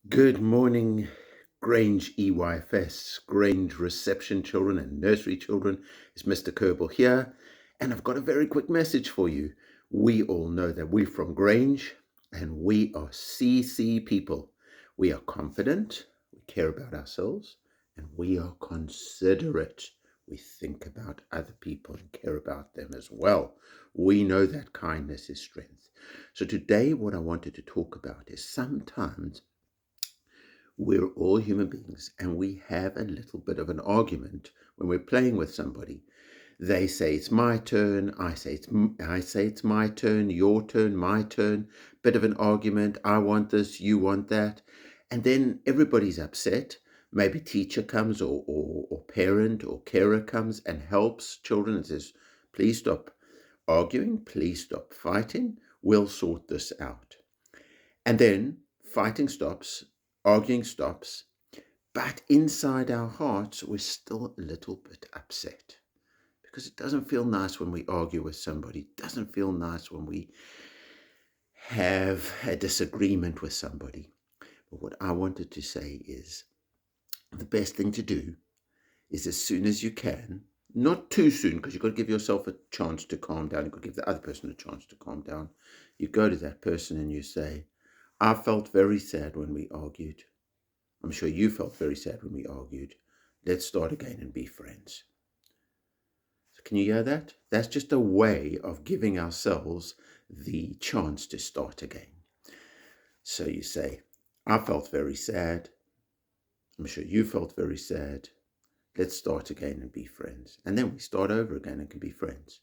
Good morning, Grange EYFS, Grange reception children and nursery children. It's Mr. Kerbal here, and I've got a very quick message for you. We all know that we're from Grange and we are CC people. We are confident, we care about ourselves, and we are considerate. We think about other people and care about them as well. We know that kindness is strength. So today what I wanted to talk about is sometimes we're all human beings and we have a little bit of an argument when we're playing with somebody. They say it's my turn, I say it's my turn, your turn, my turn. Bit of an argument. I want this, you want that. And then everybody's upset. Maybe teacher comes or parent or carer comes and helps children and says, please stop arguing, please stop fighting. We'll sort this out. And then fighting stops, arguing stops, but inside our hearts, we're still a little bit upset because it doesn't feel nice when we argue with somebody. It doesn't feel nice when we have a disagreement with somebody. But what I wanted to say is the best thing to do is as soon as you can, not too soon, because you've got to give yourself a chance to calm down. You've got to give the other person a chance to calm down. You go to that person and you say, I felt very sad when we argued. I'm sure you felt very sad when we argued. Let's start again and be friends. So can you hear that? That's just a way of giving ourselves the chance to start again. So you say, I felt very sad. I'm sure you felt very sad. Let's start again and be friends. And then we start over again and can be friends.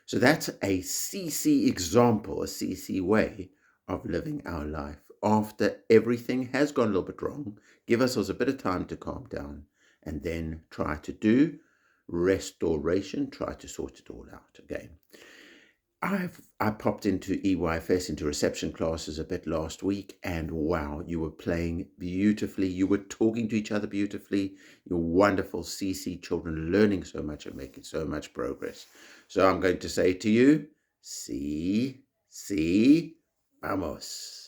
So that's a CC example, a CC way of living our life. After everything has gone a little bit wrong, give ourselves a bit of time to calm down and then try to do restoration, try to sort it all out again. I popped into EYFS, into reception classes a bit last week, and wow, you were playing beautifully. You were talking to each other beautifully. You're wonderful CC children, learning so much and making so much progress. So I'm going to say to you, sí, vamos.